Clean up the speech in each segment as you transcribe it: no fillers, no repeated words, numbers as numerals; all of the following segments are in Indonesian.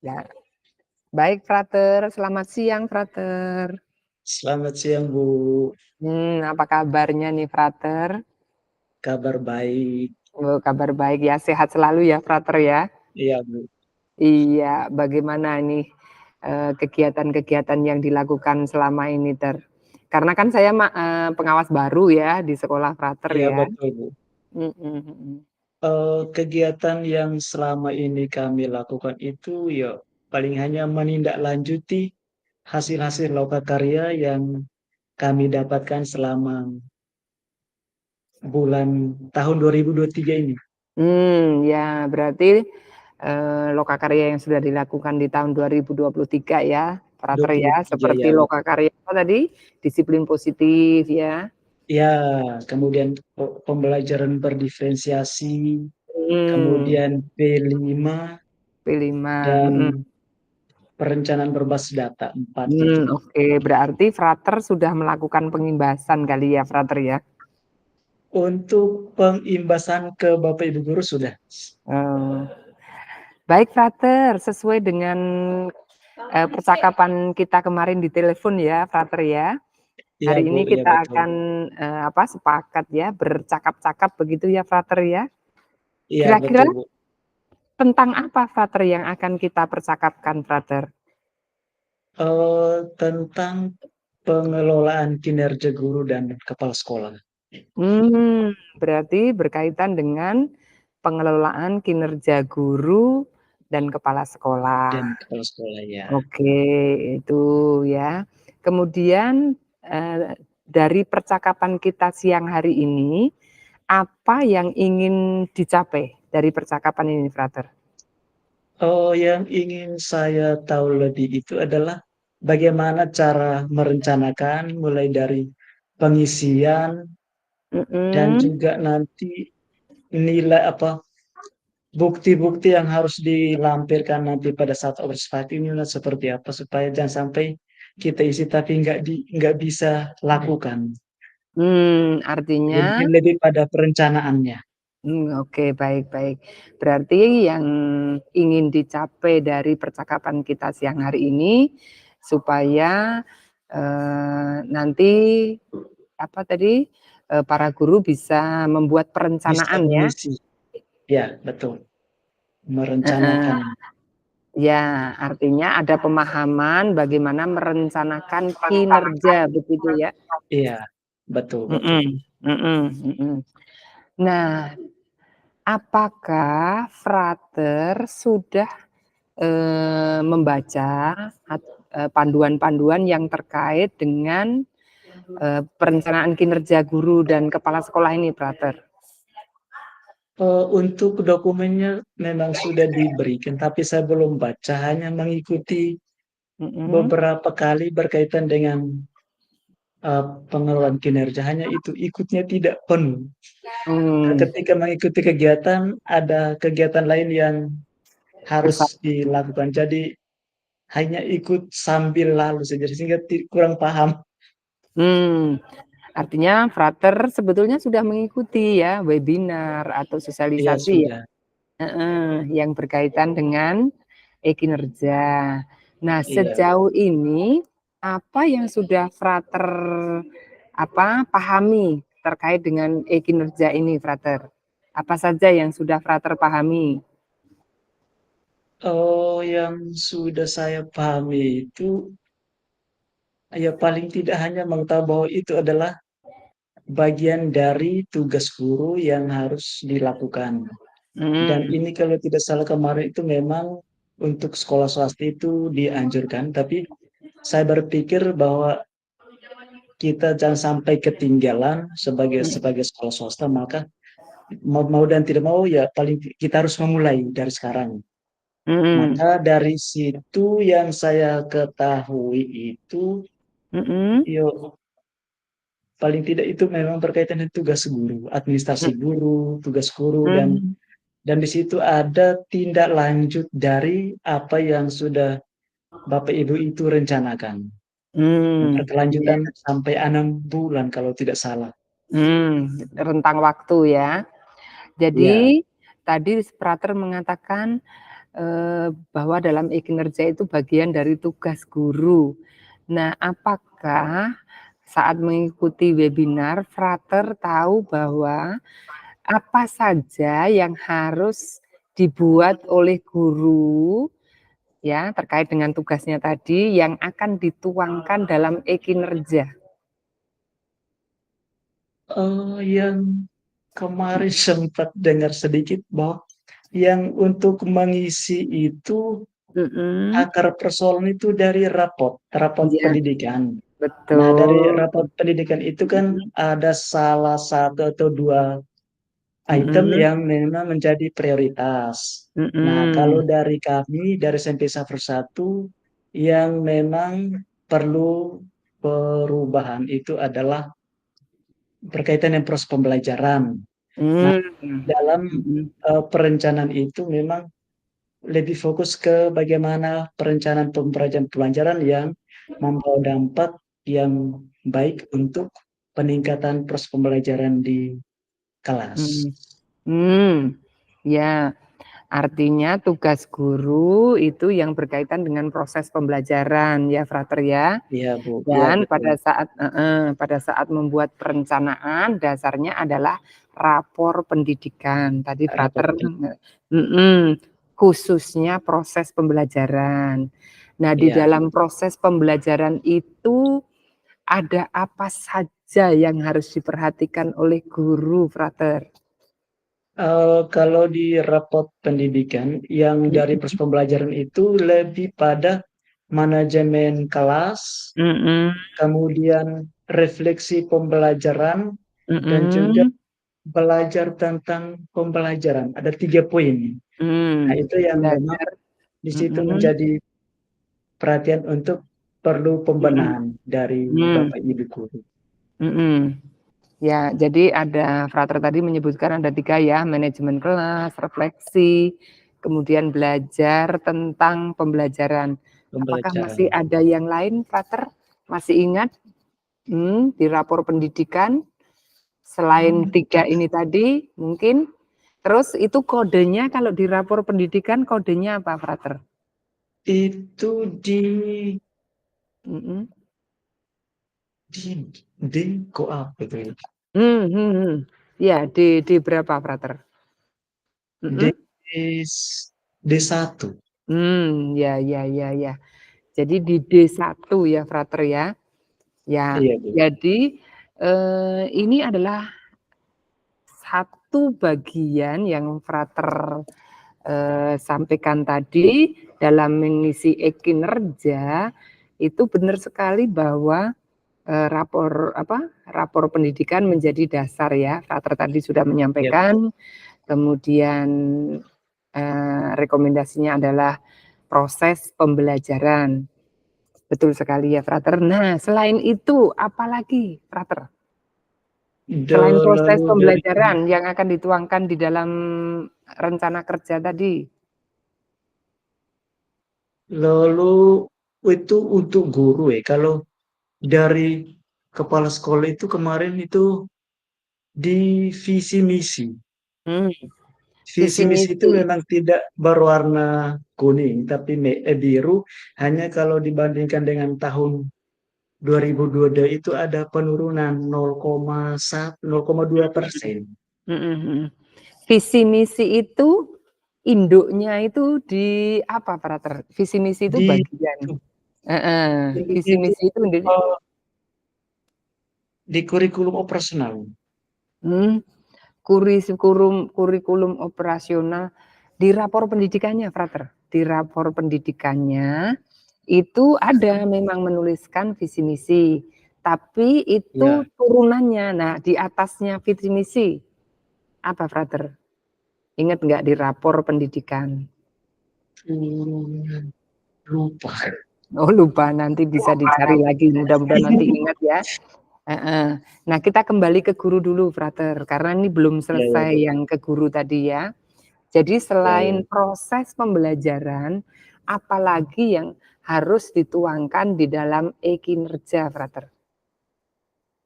Ya, baik Frater, selamat siang Frater. Selamat siang, Bu. Apa kabarnya nih Frater? Kabar baik. Oh, kabar baik ya, sehat selalu ya Frater ya. Iya, Bu. Iya, bagaimana nih kegiatan-kegiatan yang dilakukan selama ini karena kan saya pengawas baru ya di sekolah Frater Iya, ya. betul, Bu. Mhm mhm. Kegiatan yang selama ini kami lakukan itu ya paling hanya menindaklanjuti hasil-hasil lokakarya yang kami dapatkan selama tahun 2023 ini. Ya berarti lokakarya yang sudah dilakukan di tahun 2023 ya, Frater ya, 23 seperti ya, betul. lokakarya apa tadi? Disiplin positif ya. Ya, kemudian pembelajaran berdiferensiasi, Hmm, kemudian P5 P5, dan mhm. perencanaan berbasis data 4 itu. Oke, berarti Frater sudah melakukan pengimbasan kali ya, Frater ya? Untuk pengimbasan ke Bapak Ibu guru sudah. Eee, baik Frater, sesuai dengan, percakapan kita kemarin di telepon ya, Frater ya. Iya, Hari Bu, ini iya kita betul. akan, sepakat ya, bercakap-cakap begitu ya, Frater ya. Iya Kira-kira betul, Bu. tentang apa, Frater, yang akan kita percakapkan, Frater? Tentang pengelolaan kinerja guru dan kepala sekolah Berarti berkaitan dengan pengelolaan kinerja guru dan kepala dan sekolah. kepala sekolah ya. Oke, itu ya. Kemudian, dari percakapan kita siang hari ini, apa yang ingin dicapai dari percakapan ini, Frater? Yang ingin saya tahu lebih itu adalah bagaimana cara merencanakan mulai dari pengisian dan Mhm. juga nanti nilai bukti-bukti yang harus dilampirkan nanti pada saat observasi ini seperti apa supaya jangan sampai kita isi tapi nggak bisa lakukan. Artinya Lebih lebih pada perencanaannya. oke, baik baik. Berarti yang ingin dicapai dari percakapan kita siang hari ini, supaya, nanti, apa tadi, para guru bisa membuat Bisa perencanaan ya? mengisi. Ya, betul. Heeh. Merencanakan. Ya, artinya ada pemahaman bagaimana merencanakan kinerja, begitu ya? Iya, betul betul. Mhm mhm mhm. Nah, apakah Frater sudah membaca panduan-panduan yang terkait dengan, perencanaan kinerja guru dan kepala sekolah ini, Frater? Untuk dokumennya memang sudah diberikan, tapi saya belum baca, hanya mengikuti Mhm. beberapa kali berkaitan dengan, pengelolaan kinerja, hanya itu, ikutnya tidak penuh. Mmm, Ketika mengikuti kegiatan, ada kegiatan lain yang harus bersama dilakukan, jadi hanya ikut sambil lalu saja, sehingga kurang paham. mmm, artinya Frater sebetulnya sudah mengikuti ya webinar atau Iya sosialisasi ya? sudah, Heeh, yang berkaitan dengan e-kinerja. Nah, iya. sejauh ini apa yang sudah Frater, pahami terkait dengan e-kinerja ini, Frater? Apa saja yang sudah Frater pahami? Yang sudah saya pahami itu, ya paling tidak hanya mengetahui bahwa itu adalah bagian dari tugas guru yang harus dilakukan. Dan Mhm, ini kalau tidak salah kemarin itu memang untuk sekolah swasta itu dianjurkan, tapi saya berpikir bahwa kita jangan sampai ketinggalan sebagai mhm sebagai sekolah swasta, maka mau mau dan tidak mau ya paling kita harus memulai dari sekarang. mhm Maka dari situ yang saya ketahui itu, mhm yo paling tidak itu memang berkaitan dengan tugas guru, administrasi guru, tugas guru mhm dan di situ ada tindak lanjut dari apa yang sudah Bapak Ibu itu rencanakan. iya, Berkelanjutan sampai 6 bulan kalau tidak salah. rentang waktu ya. Iya, Jadi tadi Frater mengatakan bahwa dalam e-kinerja itu bagian dari tugas guru. Nah, apakah saat mengikuti webinar Frater tahu bahwa apa saja yang harus dibuat oleh guru ya terkait dengan tugasnya tadi yang akan dituangkan dalam e-kinerja? Yang kemarin sempat dengar sedikit bahwa yang untuk mengisi itu Mhm, akar persoalan itu dari rapot iya pendidikan. Nah, dari betul, rapot pendidikan itu kan mhm, ada salah satu atau 2 item mhm, yang memang menjadi prioritas. Nah, kalau mhm, dari kami, dari SMP Safri 1, yang memang perlu perubahan itu adalah berkaitan dengan proses pembelajaran. Nah, mmm, dalam, mhm, perencanaan itu memang lebih fokus ke bagaimana perencanaan pembelajaran yang membawa dampak yang baik untuk peningkatan proses pembelajaran di kelas. mhm, mmm, ya. Artinya tugas guru itu yang berkaitan dengan proses pembelajaran ya, Frater, ya. Iya, Bu, iya Dan betul. pada saat membuat perencanaan dasarnya adalah rapor pendidikan. Tadi Rapot Frater pen khususnya proses pembelajaran. Nah, di iya. dalam proses pembelajaran itu ada apa saja yang harus diperhatikan oleh guru, Frater? Kalau di rapot pendidikan yang dari proses Mhm, pembelajaran itu lebih pada manajemen kelas, mhm, kemudian refleksi pembelajaran, dan juga mhm, belajar tentang pembelajaran. Ada 3 poin. Nah, mmm, itu yang memang belajar di situ mhm, menjadi perhatian untuk perlu mhm, pembenahan dari mmm, Bapak Ibu guru. mhm. Ya, jadi ada Frater tadi menyebutkan ada 3 ya, manajemen kelas, refleksi, kemudian belajar tentang pembelajaran. Apakah masih Pembelajaran. ada yang lain, Frater? Masih ingat? Di rapor pendidikan selain 3 ini tadi mungkin? Terus itu kodenya kalau di rapor pendidikan kodenya apa, Frater? Itu di Mhm. di Deko apa itu ya? Mhm. Ya, di berapa, Frater? Mhm? D1. Ya ya ya ya. Jadi di D1 ya, Frater, ya. Ya, Iya, Bu. jadi, ini adalah satu bagian yang Frater, sampaikan tadi dalam mengisi e-kinerja, itu benar sekali bahwa, rapor pendidikan menjadi dasar ya, Frater tadi sudah Iya, betul. menyampaikan, kemudian, rekomendasinya adalah proses pembelajaran. Betul sekali ya, Frater. Nah, selain itu apalagi, Frater? Selain proses Lalu dari pembelajaran yang akan dituangkan di dalam rencana kerja tadi? lalu itu untuk guru ya, kalau dari kepala sekolah itu kemarin itu di visi misi. Mmm, Visi visi misi itu misi. memang tidak berwarna kuning, tapi biru, hanya kalau dibandingkan dengan tahun 2022 itu ada penurunan 0,2%. Mhm mhm. Visi misi itu induknya itu di apa, Frater? Visi misi itu Di bagian heeh, induknya visi itu, misi itu induknya eee, di kurikulum operasional. hmm, kurikulum operasional di rapor pendidikannya, Frater? Di rapor pendidikannya itu ada memang menuliskan visi misi, tapi itu Ya, turunannya. Nah, di atasnya visi misi, apa Frater? Ingat nggak di rapor pendidikan? mmm, lupa. Oh lupa, nanti bisa dicari lagi, mudah-mudahan nanti ingat ya. Heeh. Nah, kita kembali ke guru dulu Frater, karena ini belum Iya, iya, selesai betul. yang ke guru tadi ya. Jadi Iya, iya. selain proses pembelajaran, apalagi yang harus dituangkan di dalam e-kinerja, Frater?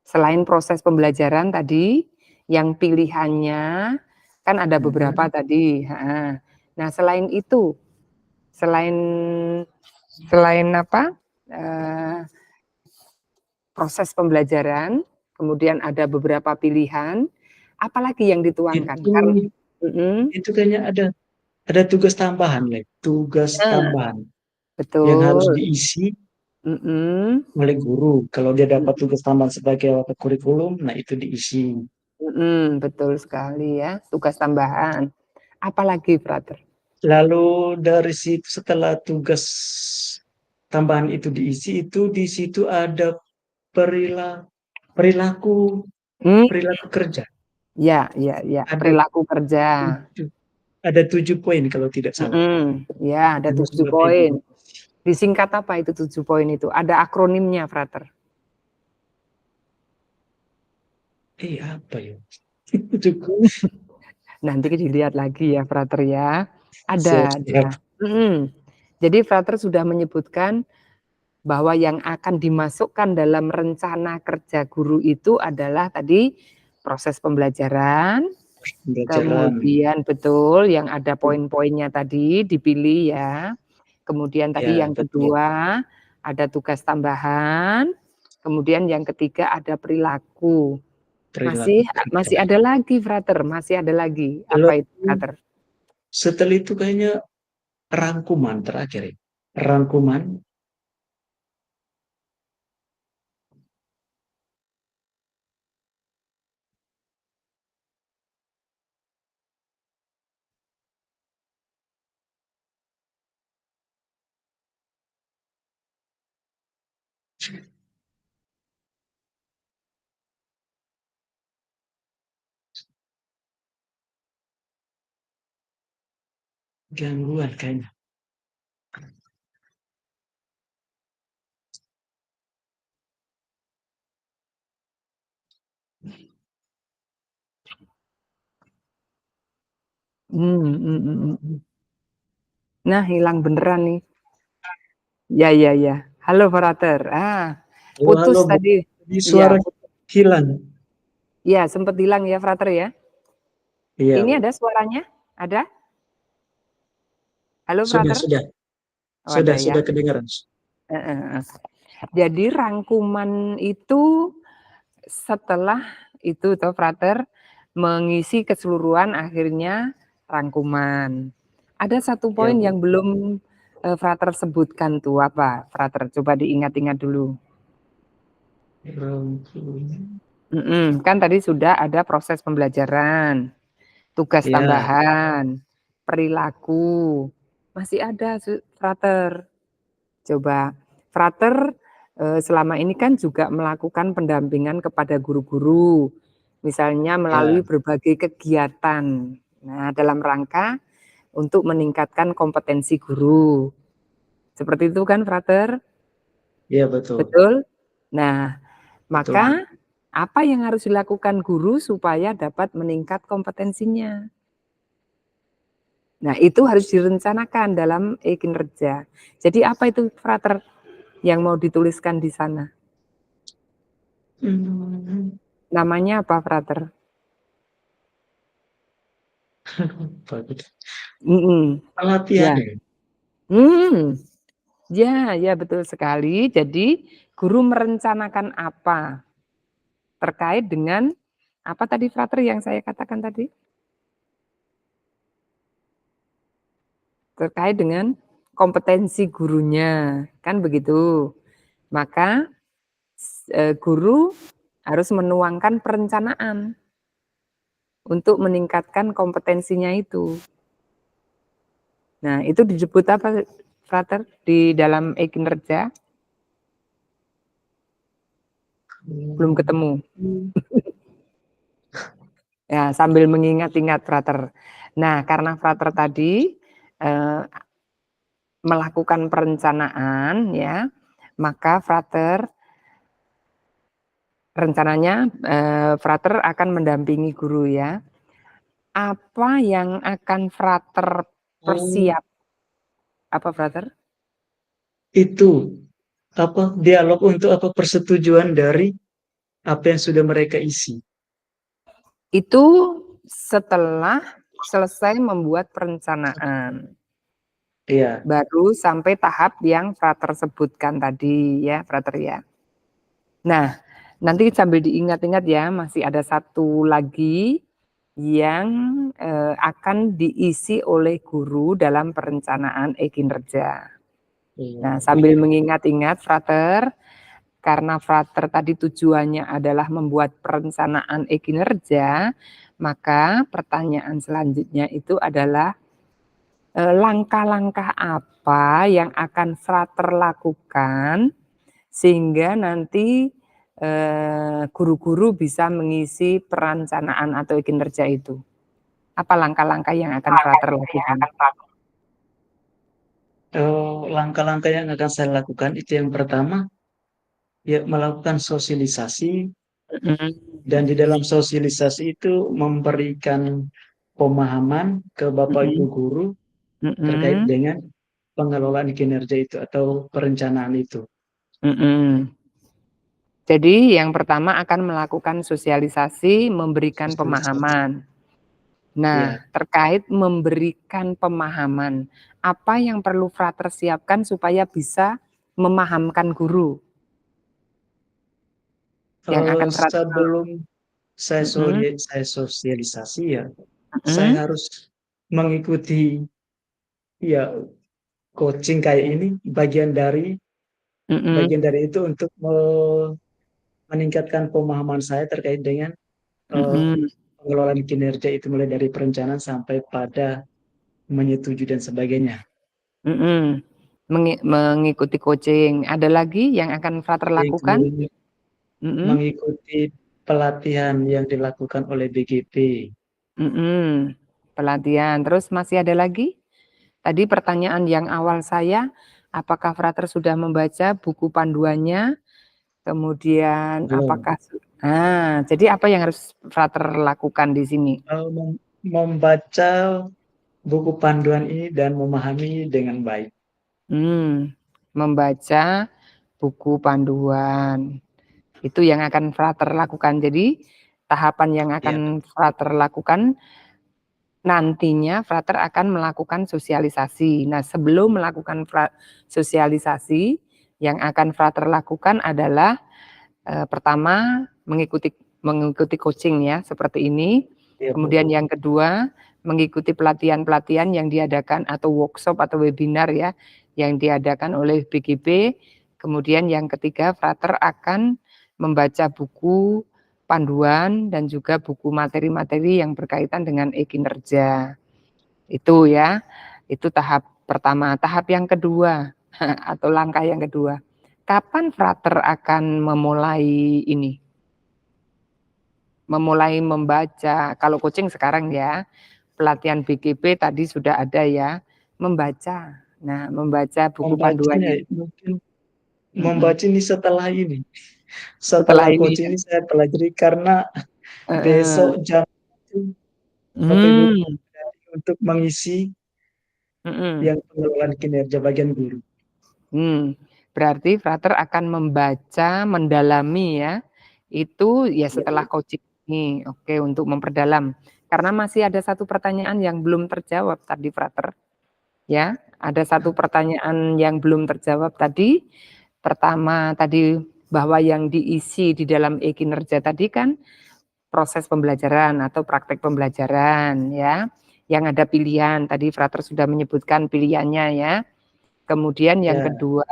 Selain proses pembelajaran tadi, yang pilihannya kan ada beberapa Mhm. tadi, heeh. Nah, selain itu, selain apa, proses pembelajaran, kemudian ada beberapa pilihan, apalagi yang dituangkan? Itu itu kayaknya ada tugas tambahan, tugas Nah, tambahan yang harus betul, diisi mhm, oleh guru. Kalau dia dapat mhm, tugas tambahan sebagai kurikulum, nah itu diisi. betul sekali ya, tugas tambahan. Apalagi, Frater? Lalu dari situ setelah tugas tambahan itu diisi, itu di situ ada perilaku Mmm, perilaku kerja. ya ya ya, Ada perilaku kerja, 7 ada 7 poin kalau tidak salah, ya ada yang harus 7 diisi. poin. Disingkat apa itu 7 poin itu? Ada akronimnya, Frater? Apa ya? Cukup. Nanti dilihat lagi ya, Frater ya. Siap-siap. Ada. Jadi Frater sudah menyebutkan bahwa yang akan dimasukkan dalam rencana kerja guru itu adalah tadi proses pembelajaran, Pembelajaran. kemudian betul yang ada poin-poinnya tadi dipilih ya. Kemudian tadi Ya, yang betul. kedua ada tugas tambahan, kemudian yang ketiga ada perilaku. Perilaku Masih kerja. masih ada lagi, Frater, masih ada lagi. Lalu Apa itu, Frater? setelah itu kayaknya rangkuman terakhir ya. Rangkuman, gangguan kayaknya. Nah, hilang beneran nih. Ya ya ya. Halo, Frater. Halo, halo, Putus Bu. tadi. Tadi Iya, suara hilang. iya sempet hilang ya, Frater ya. Iya, Ini Bu. ada suaranya? Ada? Halo, Sudah, Frater? sudah. Oh, ada ya. Sudah kedengaran. Heeh. Jadi rangkuman itu setelah itu toh, Frater, mengisi keseluruhan akhirnya rangkuman. Ada satu Ya, poin Bu. yang belum, Frater sebutkan tuh, apa, Frater? Coba diingat-ingat dulu. Rangkuman. Kan tadi sudah ada proses pembelajaran, tugas Ya, tambahan, perilaku, masih ada Frater. Coba, Frater, selama ini kan juga melakukan pendampingan kepada guru-guru, misalnya ya, melalui berbagai kegiatan. Nah, dalam rangka untuk meningkatkan kompetensi guru. Seperti itu kan, Frater? ya, betul. Betul? Nah, Betul, Bu. maka apa yang harus dilakukan guru supaya dapat meningkat kompetensinya? Nah, itu harus direncanakan dalam e-kinerja. Jadi apa itu, Frater, yang mau dituliskan di sana? Hmm. Namanya apa, Frater? Bagus. Mhm, Pelatihan ya. ya? Hmm, ya ya betul sekali. Jadi guru merencanakan apa terkait dengan apa tadi, Frater, yang saya katakan tadi? Terkait dengan kompetensi gurunya, kan begitu. Maka guru harus menuangkan perencanaan untuk meningkatkan kompetensinya itu. Nah, itu disebut apa, Frater, di dalam e-kinerja? Belum ketemu. Hmm. Ya, sambil mengingat-ingat, Frater. Nah, karena Frater tadi eh, melakukan perencanaan, ya, maka Frater rencananya Frater akan mendampingi guru ya. Apa yang akan Frater Oh, apa, Frater? itu dialog untuk persetujuan dari apa yang sudah mereka isi. Itu setelah selesai membuat perencanaan. Iya. Baru sampai tahap yang Frater sebutkan tadi ya, Frater ya. Nah, nanti sambil diingat-ingat ya, masih ada satu lagi yang, akan diisi oleh guru dalam perencanaan e-kinerja. Iya. Nah, sambil mengingat-ingat Frater, karena Frater tadi tujuannya adalah membuat perencanaan e-kinerja, maka pertanyaan selanjutnya itu adalah, langkah-langkah apa yang akan Frater lakukan sehingga nanti, guru-guru bisa mengisi perencanaan atau kinerja itu? Apa langkah-langkah yang akan Frater lakukan? Langkah-langkah yang akan saya lakukan itu yang pertama, ya melakukan sosialisasi dan di Mhm, dalam sosialisasi itu memberikan pemahaman ke Bapak Ibu mhm, guru terkait mhm, dengan pengelolaan kinerja itu atau perencanaan itu. mhm. Jadi yang pertama akan melakukan sosialisasi, memberikan Sosialisasi. pemahaman. Nah, Iya. terkait memberikan pemahaman, apa yang perlu Frater siapkan supaya bisa memahamkan guru yang akan Frater Sebelum mhm, saya sosialisasi ya, saya mhm, harus mengikuti ya coaching kayak ini mhm, bagian dari itu untuk meningkatkan pemahaman saya terkait dengan, eee, mhm, pengelolaan kinerja itu mulai dari perencanaan sampai pada menyetujui dan sebagainya. mhm. Mengikuti coaching. Ada lagi yang akan Frater Jadi lakukan? kemudian Mhm, mengikuti pelatihan yang dilakukan oleh BGP. mhm. Pelatihan, terus masih ada lagi? Tadi pertanyaan yang awal saya, apakah Frater sudah membaca buku panduannya? Kemudian Belum. jadi apa yang harus Frater lakukan di sini? Membaca buku panduan ini dan memahami dengan baik. Membaca buku panduan. Itu yang akan Frater lakukan. Jadi, tahapan yang Iya. akan Frater lakukan, nantinya Frater akan melakukan sosialisasi. Nah, sebelum melakukan sosialisasi, yang akan Frater lakukan adalah, pertama mengikuti coaching ya, seperti ini. Iya, Bu. Kemudian yang kedua, mengikuti pelatihan-pelatihan yang diadakan atau workshop atau webinar ya, yang diadakan oleh BGP. Kemudian yang ketiga, Frater akan membaca buku panduan dan juga buku materi-materi yang berkaitan dengan e-kinerja. Itu ya, itu tahap pertama. Tahap yang kedua atau langkah yang kedua, kapan Frater akan memulai ini, memulai membaca, kalau coaching sekarang ya, pelatihan BGP tadi sudah ada ya, membaca. Nah, membaca buku Membacanya panduannya. mungkin Mhm. membaca ini setelah ini, Setelah setelah ini coaching ya? ini saya pelajari karena Heeh. besok jam 1 Bapak Ibu Mmm, untuk mengisi mhm. yang pengelolaan kinerja bagian guru. Berarti Frater akan membaca, mendalami ya, itu ya Iya, setelah Bu. coaching ini, oke, untuk memperdalam. Karena masih ada satu pertanyaan yang belum terjawab tadi Frater, ya. Ada satu pertanyaan yang belum terjawab tadi. Pertama tadi, bahwa yang diisi di dalam e-kinerja tadi kan proses pembelajaran atau praktek pembelajaran ya, yang ada pilihan, tadi Frater sudah menyebutkan pilihannya ya. Kemudian yang Ya, kedua,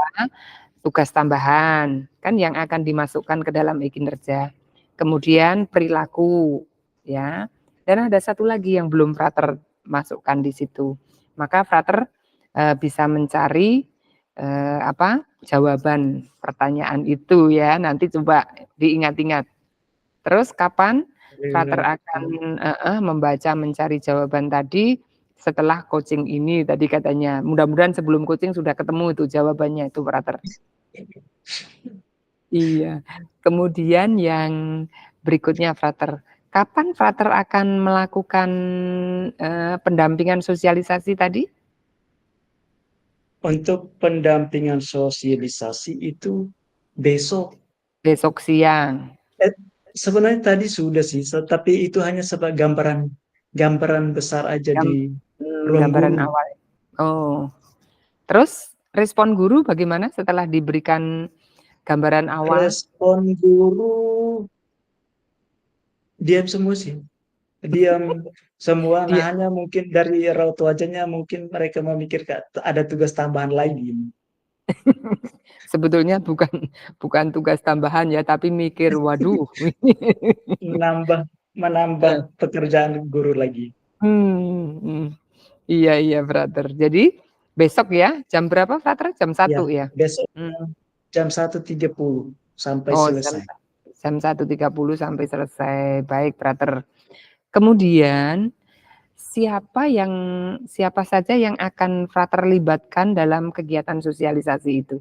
tugas tambahan, kan yang akan dimasukkan ke dalam e-kinerja. Kemudian perilaku, ya. Dan ada satu lagi yang belum Frater masukkan di situ. Maka Frater, bisa mencari, jawaban pertanyaan itu ya, nanti coba diingat-ingat. Terus kapan Frater akan membaca, mencari jawaban tadi setelah coaching ini tadi katanya. Mudah-mudahan sebelum coaching sudah ketemu itu jawabannya itu Frater. Iya. Kemudian yang berikutnya Frater, kapan Frater akan melakukan, pendampingan sosialisasi tadi? untuk pendampingan sosialisasi itu besok. Besok siang, Eh, sebenarnya tadi sudah sih, tapi itu hanya gambaran gambaran besar aja gam di ruang gambaran guru. awal. Oh. Terus respon guru bagaimana setelah diberikan gambaran awal? Respon guru diam semua sih, diam semua. Nah, Dia hanya mungkin dari raut wajahnya mungkin mereka memikirkan ada tugas tambahan lagi. sebetulnya bukan bukan tugas tambahan ya, tapi mikir, "Waduh." Menambah menambah Heeh. pekerjaan guru lagi. Mhm. Iya iya, Brother. Jadi besok ya, jam berapa, Brother? Jam Ya, 1 ya? besok Mmm. jam 1.30 sampai Oh, selesai. jam 1.30 sampai selesai. Baik, Brother. Kemudian siapa saja yang akan Frater libatkan dalam kegiatan sosialisasi itu?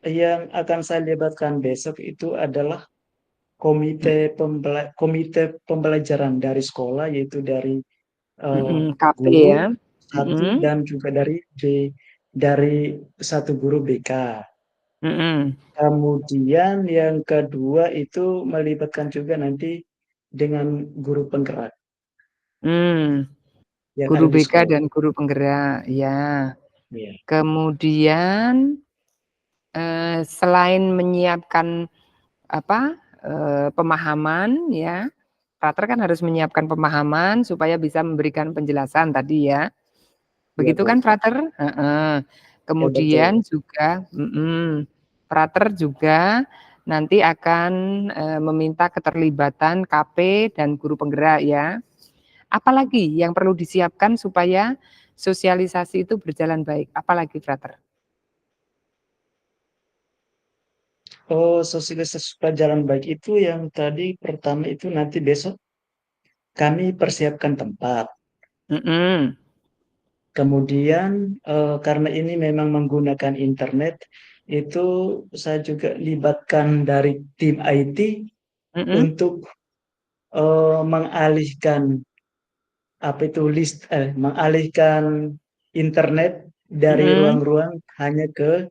Yang akan saya libatkan besok itu adalah komite pembelajaran dari sekolah, yaitu dari, eee, KP guru ya? satu Mhm dan juga dari satu guru BK. mhm. Kemudian yang kedua itu melibatkan juga nanti dengan guru penggerak Mmm, yang guru ada di BK sekolah. dan guru penggerak, ya. Iya, Kemudian, selain menyiapkan apa, pemahaman ya, Frater kan harus menyiapkan pemahaman supaya bisa memberikan penjelasan tadi ya. iya Begitu kan, betul. Frater? Heeh. Ya Kemudian betul. juga Frater juga nanti akan, meminta keterlibatan KP dan guru penggerak ya. Apalagi yang perlu disiapkan supaya sosialisasi itu berjalan baik? Apalagi, Frater? Oh, sosialisasi supaya jalan baik itu yang tadi pertama itu nanti besok kami persiapkan tempat. Mhm Kemudian, karena ini memang menggunakan internet, itu saya juga libatkan dari tim IT mhm untuk, mengalihkan mengalihkan internet dari mhm ruang-ruang hanya ke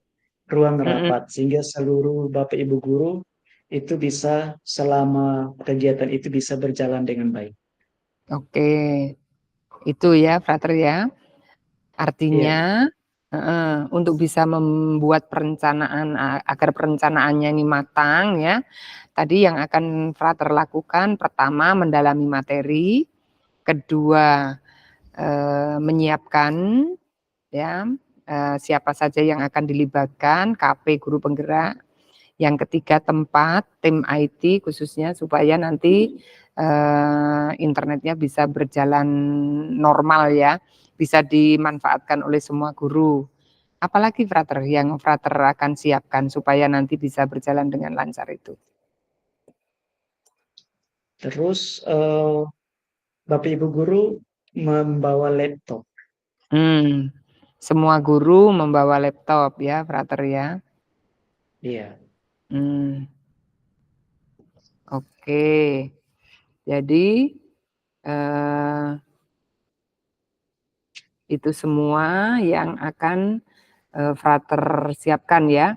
ruang mhm. rapat, sehingga seluruh Bapak Ibu guru itu bisa selama kegiatan itu bisa berjalan dengan baik. Oke, itu ya, Frater ya. Iya, Artinya heeh, untuk bisa membuat perencanaan agar perencanaannya ini matang ya, tadi yang akan Frater lakukan pertama mendalami materi, kedua, menyiapkan ya, siapa saja yang akan dilibatkan, KP, guru penggerak. Yang ketiga tempat, tim IT khususnya supaya nanti, internetnya bisa berjalan normal ya, bisa dimanfaatkan oleh semua guru. Apalagi Frater yang Frater akan siapkan supaya nanti bisa berjalan dengan lancar itu? terus, Bapak Ibu guru membawa laptop. Mmm, semua guru membawa laptop ya, Frater ya? Iya, Mmm, oke. Jadi, eee, itu semua yang akan, Frater siapkan ya,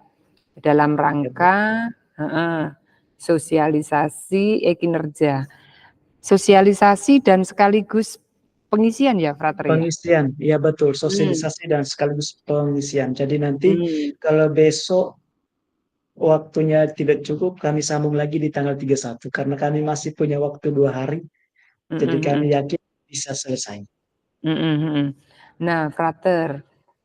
dalam iya betul. rangka heeh, sosialisasi e-kinerja. Sosialisasi dan sekaligus pengisian ya, Frater ya? Pengisian, iya betul, Mmm, sosialisasi dan sekaligus pengisian. Jadi nanti mmm, kalau besok waktunya tidak cukup, kami sambung lagi di tanggal 31 karena kami masih punya waktu 2 hari, mhm jadi kami mhm, yakin bisa selesai. mhm mhm. Nah, Frater,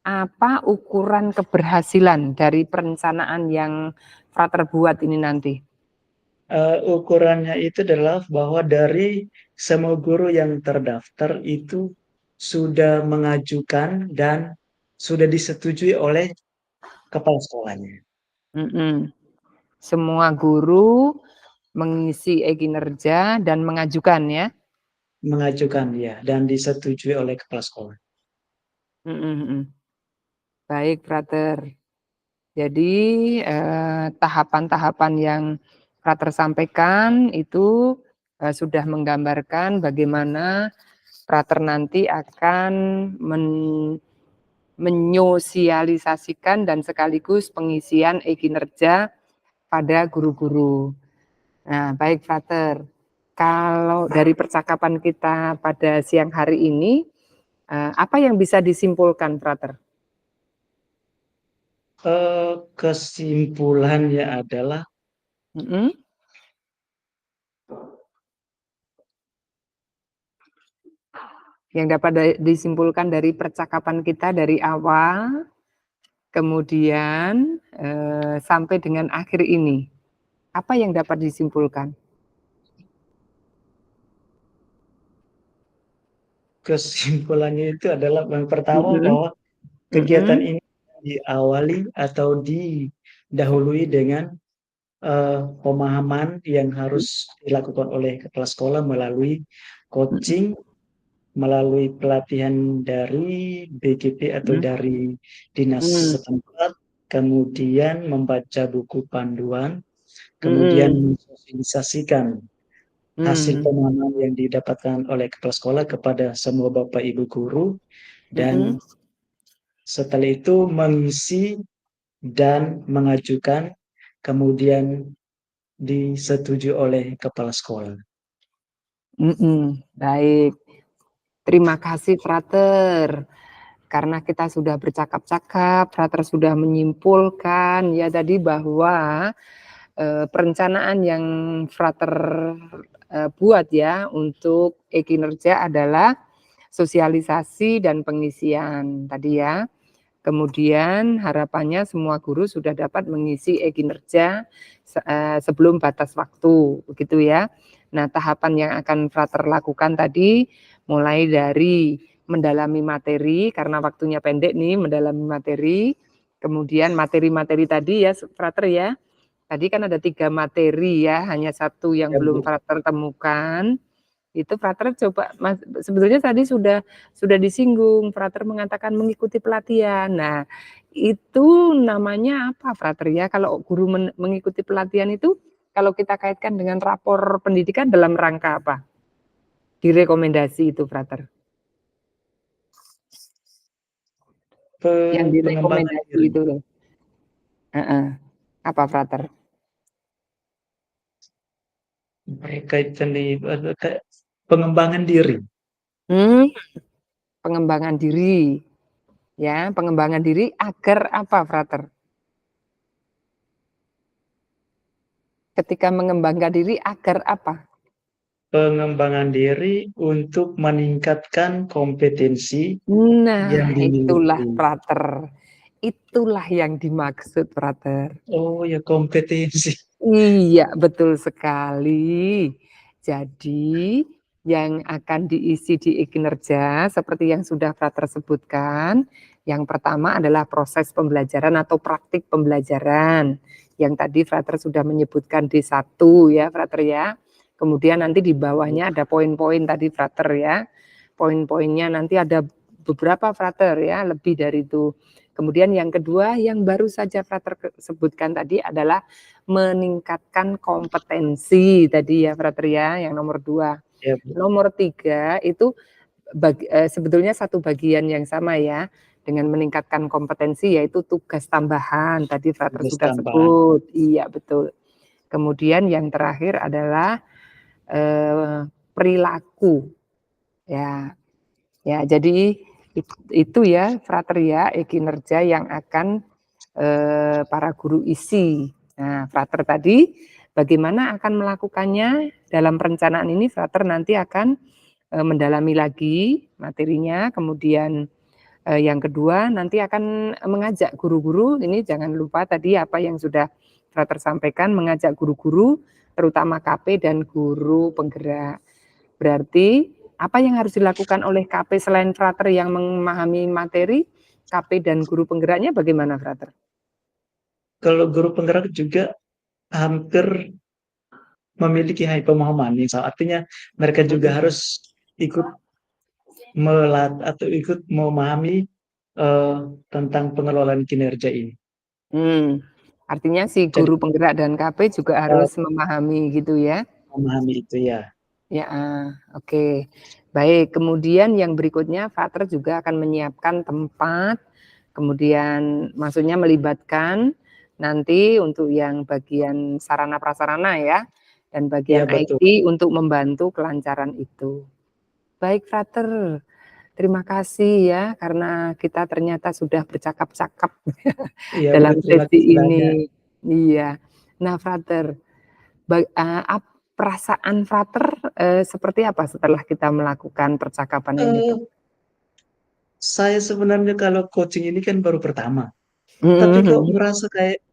apa ukuran keberhasilan dari perencanaan yang Frater buat ini nanti? Ukurannya itu adalah bahwa dari semua guru yang terdaftar itu sudah mengajukan dan sudah disetujui oleh kepala sekolahnya. Mhm, semua guru mengisi e-kinerja dan mengajukan ya? Mengajukan, ya, dan disetujui oleh kepala sekolah. Mhm mhm. Baik, Frater. Jadi, tahapan-tahapan yang Frater sampaikan itu, sudah menggambarkan bagaimana Frater nanti akan men menyosialisasikan dan sekaligus pengisian e-kinerja pada guru-guru. Nah, baik Frater, kalau dari percakapan kita pada siang hari ini, apa yang bisa disimpulkan Frater? Kesimpulannya adalah Mhm. Yang dapat disimpulkan dari percakapan kita dari awal, kemudian, sampai dengan akhir ini, apa yang dapat disimpulkan? kesimpulannya itu adalah yang pertama Mhm, bahwa kegiatan mhm, ini diawali atau didahului dengan, pemahaman yang harus dilakukan oleh kepala sekolah melalui mhm, coaching, melalui pelatihan dari BGP atau mhm, dari dinas mhm, setempat, kemudian membaca buku panduan, kemudian mhm, mensosialisasikan hasil mhm, pemahaman yang didapatkan oleh kepala sekolah kepada semua bapak ibu guru, mhm, dan setelah itu mengisi dan mengajukan, kemudian disetujui oleh kepala sekolah. mhm, baik. Terima kasih Frater, karena kita sudah bercakap-cakap, Frater sudah menyimpulkan ya tadi bahwa, perencanaan yang Frater, buat ya untuk e-kinerja adalah sosialisasi dan pengisian tadi ya. Kemudian harapannya semua guru sudah dapat mengisi e-kinerja sebelum batas waktu, begitu ya. Nah, tahapan yang akan Frater lakukan tadi mulai dari mendalami materi karena waktunya pendek nih mendalami materi, kemudian materi-materi tadi ya Frater ya. Tadi kan ada 3 materi ya, hanya satu yang Ya, belum Bu. Frater temukan. Itu Frater coba sebetulnya tadi sudah disinggung, Frater mengatakan mengikuti pelatihan. Nah, itu namanya apa Frater ya, kalau guru mengikuti pelatihan itu, kalau kita kaitkan dengan rapor pendidikan dalam rangka apa? Direkomendasi itu Frater, yang Pengembangan direkomendasi diri, itu loh. Heeh, apa Frater? berkaitan pengembangan diri. Mmm, pengembangan diri, ya, pengembangan diri agar apa Frater? Ketika mengembangkan diri agar apa? Pengembangan diri untuk meningkatkan kompetensi yang Nah, itulah dimiliki. Frater. Itulah yang dimaksud, Frater. Oh ya, kompetensi. Iya, betul sekali. Jadi, yang akan diisi di e-kinerja seperti yang sudah Frater sebutkan, yang pertama adalah proses pembelajaran atau praktik pembelajaran, yang tadi Frater sudah menyebutkan D1 ya, Frater ya. Kemudian nanti di bawahnya ada poin-poin tadi Frater ya. Poin-poinnya nanti ada beberapa Frater ya, lebih dari itu. Kemudian yang kedua yang baru saja Frater sebutkan tadi adalah meningkatkan kompetensi tadi ya Frater ya, yang nomor 2. Ya, Bu. Nomor 3 itu sebetulnya satu bagian yang sama ya, dengan meningkatkan kompetensi yaitu tugas tambahan tadi Frater Tugas sudah tambahan. sebut, iya betul. Kemudian yang terakhir adalah, perilaku, ya. Ya jadi itu ya Frater ya, e-kinerja yang akan, para guru isi. Nah, Frater tadi bagaimana akan melakukannya dalam perencanaan ini Frater nanti akan, mendalami lagi materinya, kemudian, yang kedua nanti akan mengajak guru-guru, ini jangan lupa tadi apa yang sudah Frater sampaikan, mengajak guru-guru, terutama KP dan guru penggerak. Berarti apa yang harus dilakukan oleh KP selain Frater yang memahami materi, KP dan guru penggeraknya bagaimana Frater? Kalau guru penggerak juga hampir memiliki pemahaman yang sama, artinya mereka juga Mhm. harus ikut atau ikut memahami, eee, tentang pengelolaan kinerja ini. Artinya si Jadi guru penggerak dan KP juga eee, harus memahami gitu ya? memahami itu ya. Ya, oke. Baik, kemudian yang berikutnya Frater juga akan menyiapkan tempat, kemudian maksudnya melibatkan nanti untuk yang bagian sarana prasarana ya, dan Iya, bagian betul. IT untuk membantu kelancaran itu. Baik Frater, terima kasih ya, karena kita ternyata sudah bercakap-cakap Iya, dalam terima sesi kasih banyak. ini. Iya. Nah, Frater, perasaan Frater, seperti apa setelah kita melakukan percakapan ini tuh? Eee, saya sebenarnya kalau coaching ini kan baru pertama, tapi Mhm kok mhm. merasa kayak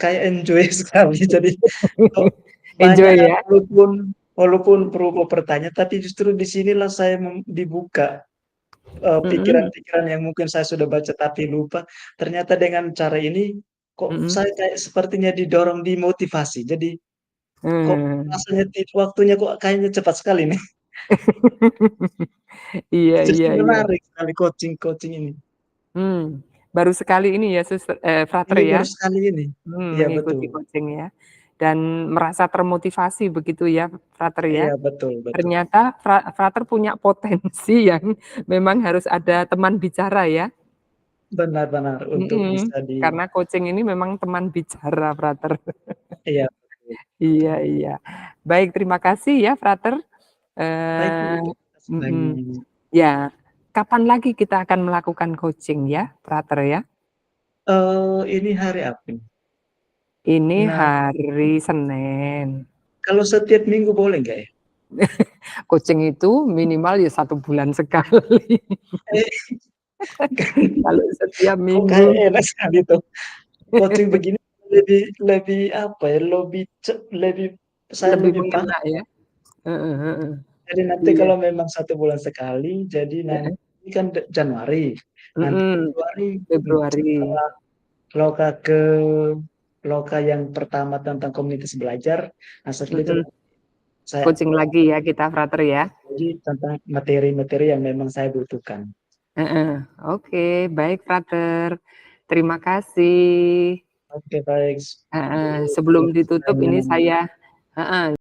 kayak enjoy sekali. Jadi kok banyak Enjoy hal ya? walaupun walaupun perlu bertanya, tapi justru di sinilah saya dibuka, Mhm pikiran-pikiran yang mungkin saya sudah baca tapi lupa, ternyata dengan cara ini kok mhm. saya kayak sepertinya didorong, dimotivasi. Jadi kok Mmm. rasanya waktunya kok kayaknya cepat sekali nih. Iya Justru iya iya. menarik sekali coaching-coaching ini. Baru sekali ini ya Frater Iya, ya? baru sekali ini. Iya, betul. Mengikuti coaching ya, dan merasa termotivasi begitu ya, Frater ya? Iya, betul betul. Ternyata Frater punya potensi yang memang harus ada teman bicara ya? Benar benar, untuk Mhm, bisa karena coaching ini memang teman bicara, Frater. iya, betul Iya betul. iya. Baik, terima kasih ya, Frater. Baik, Eee, terima kasih mhm, banyak. ya, kapan lagi kita akan melakukan coaching ya, Frater ya? Ini hari apa ini? Ini Nah, hari Senin. kalau setiap minggu boleh nggak ya? Coaching itu minimal ya 1 bulan sekali. Eh, kan Kalau setiap kok kayak minggu enak sekali tuh, coaching begini lebih lebih apa ya, lebih saya lebih lebih paham. mengena ya. Heeh heeh. Jadi nanti Iya, kalau memang 1 bulan sekali, jadi heeh, nanti kan Januari, nanti mhm, Februari, Februari. setelah loka ke loka yang pertama tentang komunitas belajar, nah setelah itu Mhm, saya coaching lagi ya kita, Frater ya. lagi tentang materi-materi yang memang saya butuhkan. Heeh, oke, baik, Frater. Terima kasih. Oke, baik. Heeh, Terima sebelum kasih ditutup ini banyak. saya heeh.